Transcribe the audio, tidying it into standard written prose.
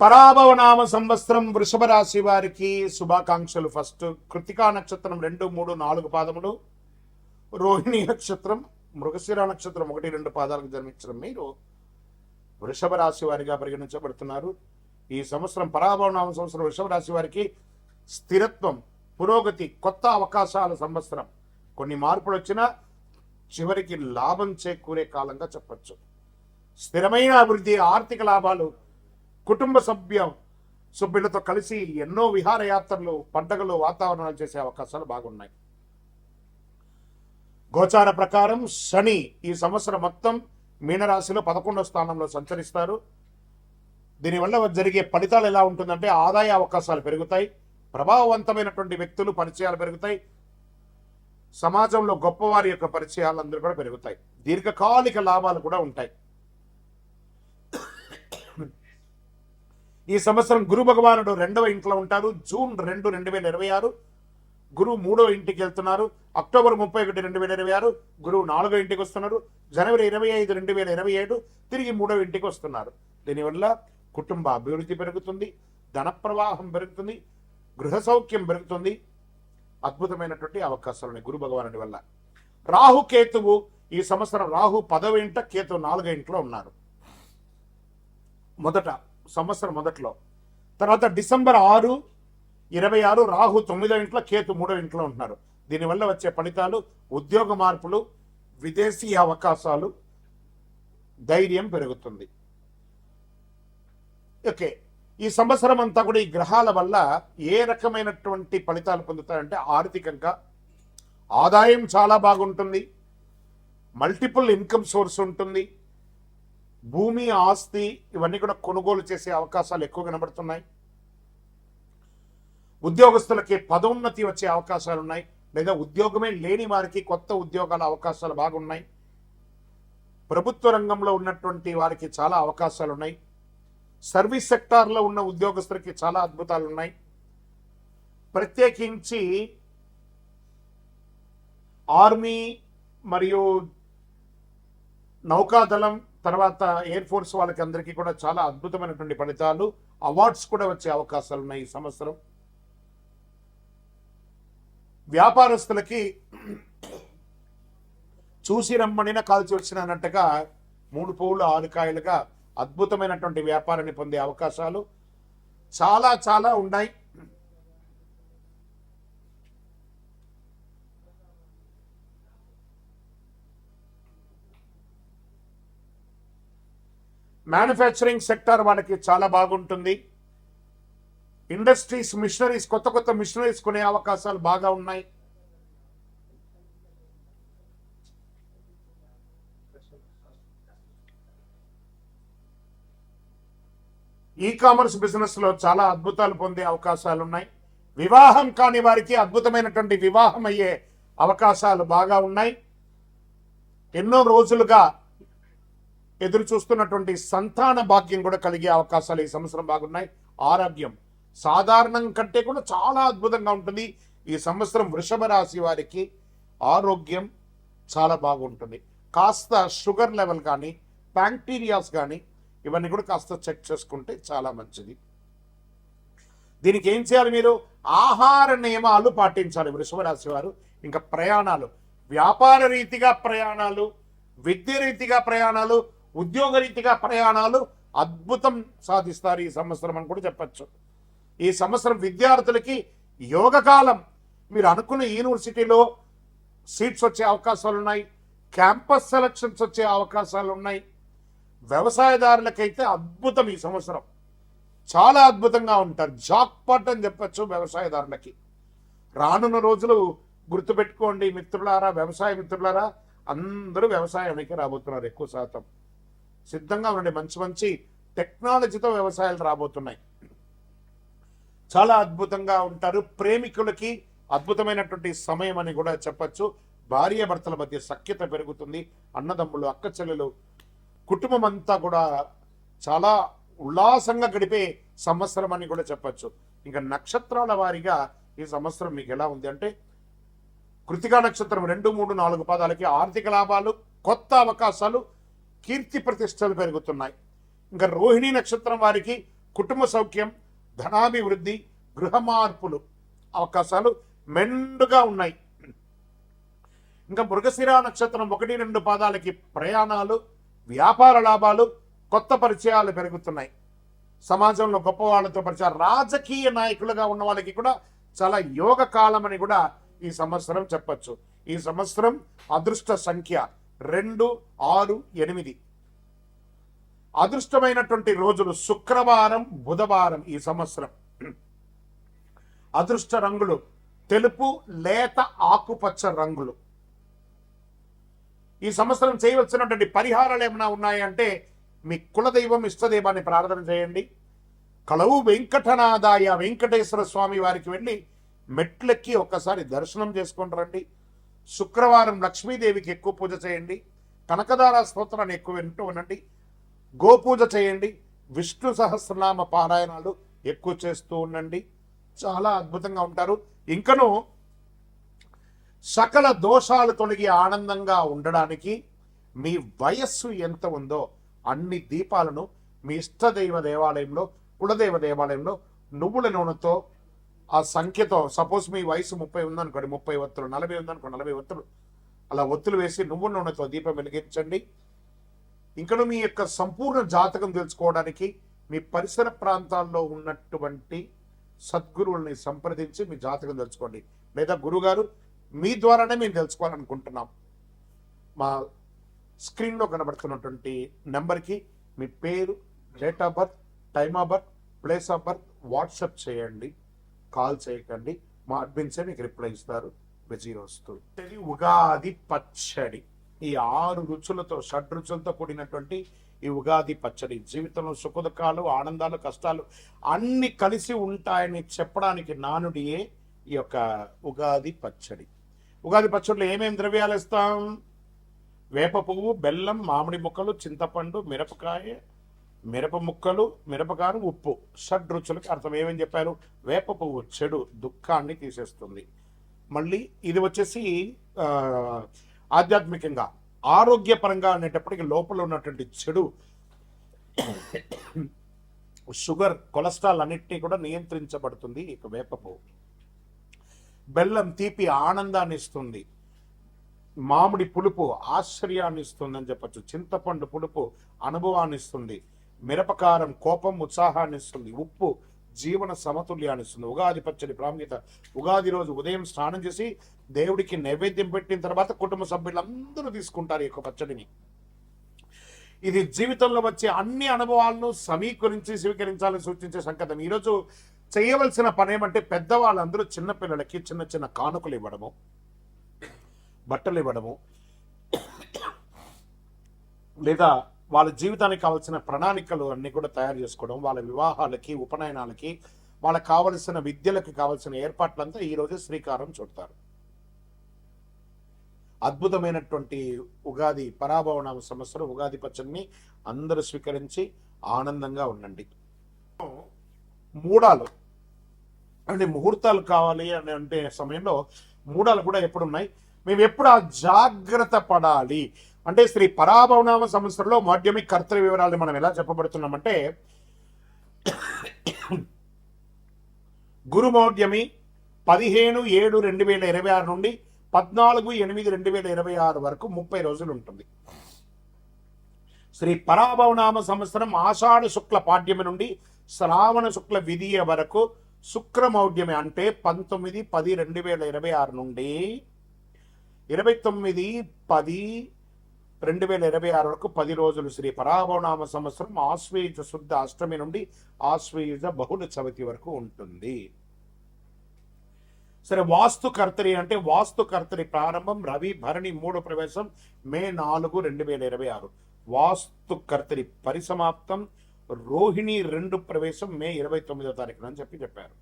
పరాభవనామ సంవత్సరం వృషభ రాశి వారికి శుభాకాంక్షలు. ఫస్ట్ కృతికా నక్షత్రం 2, 3, 4 పాదములు, రోహిణి నక్షత్రం, మృగశిర నక్షత్రం 1, 2 పాదాలకు జన్మించిన మీరు వృషభ రాశి వారిగా పరిగణించబడుతున్నారు. ఈ సంవత్సరం పరాభవనామ సంవత్సరం వృషభ రాశి వారికి స్థిరత్వం, పురోగతి, కొత్త అవకాశాల సంవత్సరం. కొన్ని మార్పులు వచ్చినా చివరికి లాభం చేకూరే కాలంగా చెప్పచ్చు. స్థిరమైన అభివృద్ధి, ఆర్థిక లాభాలు, కుటుంబ సభ్యులతో కలిసి ఎన్నో విహారయాత్రలు, పండగలు, వాతావరణాలు చేసే అవకాశాలు బాగున్నాయి. గోచార ప్రకారం శని ఈ సంవత్సరం మొత్తం మీనరాశిలో 11వ స్థానంలో సంచరిస్తారు. దీనివల్ల జరిగే ఫలితాలు ఎలా ఉంటుందంటే ఆదాయ అవకాశాలు పెరుగుతాయి, ప్రభావవంతమైనటువంటి వ్యక్తులు పరిచయాలు పెరుగుతాయి, సమాజంలో గొప్పవారి యొక్క పరిచయాలు అందరూ కూడా పెరుగుతాయి, దీర్ఘకాలిక లాభాలు కూడా ఉంటాయి. ఈ సంవత్సరం గురు భగవానుడు 2వ ఇంట్లో ఉంటారు. జూన్ 2, 2026 గురువు 3వ ఇంటికి వెళ్తున్నారు. అక్టోబర్ 31, 2026 గురువు 4వ ఇంటికి వస్తున్నారు. జనవరి 25, 2027 తిరిగి 3వ ఇంటికి వస్తున్నారు. దీనివల్ల కుటుంబ అభివృద్ధి పెరుగుతుంది, ధన ప్రవాహం పెరుగుతుంది, గృహ సౌఖ్యం పెరుగుతుంది. అద్భుతమైనటువంటి అవకాశాలు ఉన్నాయి గురు భగవానుడి వల్ల. రాహు కేతువు ఈ సంవత్సరం రాహు 10వ ఇంట, కేతు 4వ ఇంట్లో ఉన్నారు సంవత్సరం మొదట్లో. తర్వాత డిసెంబర్ 6, 26 రాహు 9వ ఇంట్లో, కేతు 3వ ఇంట్లో ఉంటున్నారు. దీనివల్ల వచ్చే ఫలితాలు ఉద్యోగ మార్పులు, విదేశీ అవకాశాలు, ధైర్యం పెరుగుతుంది. ఓకే, ఈ సంవత్సరం అంతా కూడా ఈ గ్రహాల వల్ల ఏ రకమైనటువంటి ఫలితాలు పొందుతారంటే ఆర్థికంగా ఆదాయం చాలా బాగుంటుంది, మల్టిపుల్ ఇన్కమ్ సోర్స్ ఉంటుంది, భూమి, ఆస్తి ఇవన్నీ కూడా కొనుగోలు చేసే అవకాశాలు ఎక్కువ కనబడుతున్నాయి. ఉద్యోగస్తులకి పదోన్నతి వచ్చే అవకాశాలు ఉన్నాయి, లేదా ఉద్యోగమే లేని వారికి కొత్త ఉద్యోగాల అవకాశాలు బాగున్నాయి. ప్రభుత్వ రంగంలో ఉన్నటువంటి వారికి చాలా అవకాశాలు ఉన్నాయి. సర్వీస్ సెక్టార్లో ఉన్న ఉద్యోగస్తులకి చాలా అద్భుతాలు ఉన్నాయి. ప్రత్యేకించి ఆర్మీ మరియు నౌకాదళం, తర్వాత ఎయిర్ ఫోర్స్ వాళ్ళకి అందరికీ కూడా చాలా అద్భుతమైనటువంటి ఫలితాలు, అవార్డ్స్ కూడా వచ్చే అవకాశాలు ఉన్నాయి ఈ సంవత్సరం. వ్యాపారస్తులకి చూసి రమ్మనిన కాల్చి వచ్చిన అన్నట్టుగా 3 పువ్వులు 6 కాయలుగా అద్భుతమైనటువంటి వ్యాపారాన్ని పొందే అవకాశాలు చాలా చాలా ఉన్నాయి. మ్యానుఫ్యాక్చరింగ్ సెక్టార్ వాళ్ళకి చాలా బాగుంటుంది. ఇండస్ట్రీస్, మిషనరీస్, కొత్త కొత్త మిషనరీస్ కొనే అవకాశాలు బాగా ఉన్నాయి. ఈ కామర్స్ బిజినెస్ లో చాలా అద్భుతాలు పొందే అవకాశాలు ఉన్నాయి. వివాహం కాని వారికి అద్భుతమైనటువంటి వివాహం అయ్యే అవకాశాలు బాగా ఉన్నాయి. ఎన్నో రోజులుగా ఎదురు చూస్తున్నటువంటి సంతాన భాగ్యం కూడా కలిగే అవకాశాలు ఈ సంవత్సరం బాగున్నాయి. ఆరోగ్యం సాధారణం కంటే కూడా చాలా అద్భుతంగా ఉంటుంది. ఈ సంవత్సరం వృషభ రాశి వారికి ఆరోగ్యం చాలా బాగుంటుంది. కాస్త షుగర్ లెవెల్ కానీ, బ్యాక్టీరియాస్ కానీ ఇవన్నీ కూడా కాస్త చెక్ చేసుకుంటే చాలా మంచిది. దీనికి ఏం చేయాలి? మీరు ఆహార నియమాలు పాటించాలి వృషభ రాశి వారు. ఇంకా ప్రయాణాలు, వ్యాపార రీతిగా ప్రయాణాలు, విద్య రీతిగా ప్రయాణాలు, ఉద్యోగ రీతిగా ప్రయాణాలు అద్భుతం సాధిస్తారు ఈ సంవత్సరం అని కూడా చెప్పచ్చు. ఈ సంవత్సరం విద్యార్థులకి యోగకాలం. మీరు అనుకున్న యూనివర్సిటీలో సీట్స్ వచ్చే అవకాశాలు ఉన్నాయి, క్యాంపస్ సెలక్షన్స్ వచ్చే అవకాశాలు ఉన్నాయి. వ్యవసాయదారులకైతే అద్భుతం, ఈ సంవత్సరం చాలా అద్భుతంగా ఉంటారు. జాక్పాట్ అని చెప్పచ్చు వ్యవసాయదారులకి. రానున్న రోజులు గుర్తుపెట్టుకోండి మిత్రులారా, వ్యవసాయ మిత్రులారా, అందరూ వ్యవసాయానికి రాబోతున్నారు. ఎక్కువ శాతం సిద్ధంగా ఉండే మంచి మంచి టెక్నాలజీతో వ్యవసాయాలు రాబోతున్నాయి. చాలా అద్భుతంగా ఉంటారు. ప్రేమికులకి అద్భుతమైనటువంటి సమయం అని కూడా చెప్పచ్చు. భార్య భర్తల మధ్య సఖ్యత పెరుగుతుంది. అన్నదమ్ములు, అక్క చెల్లెలు, కుటుంబం అంతా కూడా చాలా ఉల్లాసంగా గడిపే సంవత్సరం అని కూడా చెప్పచ్చు. ఇంకా నక్షత్రాల వారిగా ఈ సంవత్సరం మీకు ఎలా ఉంది అంటే, కృతికా నక్షత్రం 2, 3, 4 పాదాలకి ఆర్థిక లాభాలు, కొత్త అవకాశాలు, కీర్తి ప్రతిష్టలు పెరుగుతున్నాయి. ఇంకా రోహిణి నక్షత్రం వారికి కుటుంబ సౌఖ్యం, ధనాభివృద్ధి, గృహ మార్పులు అవకాశాలు మెండుగా ఉన్నాయి. ఇంకా మృగశిర నక్షత్రం 1-2 పాదాలకి ప్రయాణాలు, వ్యాపార లాభాలు, కొత్త పరిచయాలు పెరుగుతున్నాయి. సమాజంలో గొప్ప వాళ్ళతో పరిచయాలు, రాజకీయ నాయకులుగా ఉన్న వాళ్ళకి కూడా చాలా యోగ కాలం అని కూడా ఈ సంవత్సరం చెప్పచ్చు. ఈ సంవత్సరం అదృష్ట సంఖ్య 2, 6, 8. అదృష్టమైనటువంటి రోజులు శుక్రవారం, బుధవారం. ఈ సంవత్సరం అదృష్ట రంగులు తెలుపు, లేత ఆకుపచ్చ రంగులు. ఈ సంవత్సరం చేయవలసినటువంటి పరిహారాలు ఏమైనా ఉన్నాయంటే మీ కులదైవం, ఇష్టదైవాన్ని ప్రార్థన చేయండి. కలవు వెంకటనాథాయ వెంకటేశ్వర స్వామి వారికి వెళ్ళి మెట్లెక్కి ఒక్కసారి దర్శనం చేసుకొని రండి. శుక్రవారం లక్ష్మీదేవికి ఎక్కువ పూజ చేయండి. కనకదార స్తోత్రాన్ని ఎక్కువ వింటూ ఉండండి. గోపూజ చేయండి. విష్ణు సహస్రనామ పారాయణాలు ఎక్కువ చేస్తూ ఉండండి. చాలా అద్భుతంగా ఉంటారు. ఇంకను సకల దోషాలు తొలగి ఆనందంగా ఉండడానికి మీ వయస్సు ఎంత ఉందో అన్ని దీపాలను మీ ఇష్టదైవ దేవాలయంలో, కులదైవ దేవాలయంలో నువ్వుల నూనెతో ఆ సంఖ్యతో, సపోజ్ మీ వయసు 30 ఉందనుకోండి, 30 ఒత్తులు, 40 ఉందనుకోండి, 40 ఒత్తులు, అలా ఒత్తులు వేసి నువ్వుల నూనెతో దీపం వెలిగించండి. ఇంకను మీ యొక్క సంపూర్ణ జాతకం తెలుసుకోవడానికి మీ పరిసర ప్రాంతాల్లో ఉన్నటువంటి సద్గురువుల్ని సంప్రదించి మీ జాతకం తెలుసుకోండి. లేదా గురుగారు మీ ద్వారానే మేము తెలుసుకోవాలనుకుంటున్నాం, మా స్క్రీన్లో కనబడుతున్నటువంటి నెంబర్కి మీ పేరు, date of birth, time of birth, place of birth WhatsApp చేయండి. కాల్ చేయకండి, మా అడ్మిన్సే మీకు రిప్లై ఇస్తారు. విజయోస్తు. ఉగాది పచ్చడి, ఈ 6 రుచులతో, షడ్రుచులతో కూడినటువంటి ఈ ఉగాది పచ్చడి జీవితంలో సుఖదుఖాలు, ఆనందాలు, కష్టాలు అన్ని కలిసి ఉంటాయని చెప్పడానికి నానుడియే ఈ యొక్క ఉగాది పచ్చడి. ఉగాది పచ్చడిలో ఏమేమి ద్రవ్యాలు ఇస్తాం? వేప పువ్వు, బెల్లం, మామిడి ముక్కలు, చింతపండు, మిరపకాయ, మిరప ముక్కలు, మిరపకారం, ఉప్పు. షడ్రుచులకి అర్థం ఏమని చెప్పారు? వేప పువ్వు చెడు దుఃఖాన్ని తీసేస్తుంది. మళ్ళీ ఇది వచ్చేసి ఆధ్యాత్మికంగా, ఆరోగ్యపరంగా అనేటప్పటికీ లోపల ఉన్నటువంటి చెడు షుగర్, కొలెస్ట్రాల్ అన్నిటినీ కూడా నియంత్రించబడుతుంది ఇక వేప పువ్వు. బెల్లం తీపి ఆనందాన్ని ఇస్తుంది. మామిడి పులుపు ఆశ్చర్యాన్ని ఇస్తుంది అని చెప్పచ్చు. చింతపండు పులుపు అనుభవాన్ని ఇస్తుంది. మిరపకారం కోపం, ఉత్సాహాన్ని ఇస్తుంది. ఉప్పు జీవన సమతుల్యాన్ని ఇస్తుంది. ఉగాది పచ్చడి ప్రాముఖ్యత, ఉగాది రోజు ఉదయం స్నానం చేసి దేవుడికి నైవేద్యం పెట్టిన తర్వాత కుటుంబ సభ్యులందరూ తీసుకుంటారు ఈ యొక్క పచ్చడిని. ఇది జీవితంలో వచ్చే అన్ని అనుభవాలను సమీకరించి స్వీకరించాలని సూచించే సంకేతం. ఈరోజు చేయవలసిన పని ఏమంటే పెద్దవాళ్ళందరూ చిన్నపిల్లలకి చిన్న చిన్న కానుకలు ఇవ్వడము, బట్టలు ఇవ్వడము, లేదా వాళ్ళ జీవితానికి కావాల్సిన ప్రణాళికలు అన్ని కూడా తయారు చేసుకోవడం, వాళ్ళ వివాహాలకి, ఉపనయనాలకి, వాళ్ళకి కావలసిన విద్యలకు కావలసిన ఏర్పాట్లంతా ఈరోజు శ్రీకారం చుడతారు. అద్భుతమైనటువంటి ఉగాది పరాభవనామ సంవత్సరం ఉగాది పచ్చడిని అందరూ స్వీకరించి ఆనందంగా ఉండండి. మూడాలు అంటే ముహూర్తాలు కావాలి అని అంటే సమయంలో మూడాలు కూడా ఎప్పుడు ఉన్నాయి? మేము ఎప్పుడు ఆ జాగ్రత్త పడాలి అంటే శ్రీ పరాభవనామ సంవత్సరంలో మాధ్యమి కర్తృ వివరాలు మనం ఎలా చెప్పబడుతున్నామంటే, గురుమౌఢ్యమి 15/7/2026 నుండి 14/8/2026 వరకు 30 రోజులు ఉంటుంది. శ్రీ పరాభవనామ సంవత్సరం ఆషాఢ శుక్ల పాడ్యమి నుండి శ్రావణ శుక్ల విధియ వరకు శుక్రమౌఢ్యమి అంటే 19/10/2026 నుండి 29/10/2026 వరకు 10 రోజులు శ్రీ పరాభవనామ సంవత్సరం ఆశ్వయుజ శుద్ధ అష్టమి నుండి ఆశ్వయుజ బహుళ చవితి వరకు ఉంటుంది. సరే, వాస్తు కర్తరి అంటే వాస్తు కర్తరి ప్రారంభం రవి భరణి 3 ప్రవేశం మే 4, 2026. వాస్తు కర్తరి పరిసమాప్తం రోహిణి 2 ప్రవేశం మే 29వ తారీఖున అని చెప్పారు.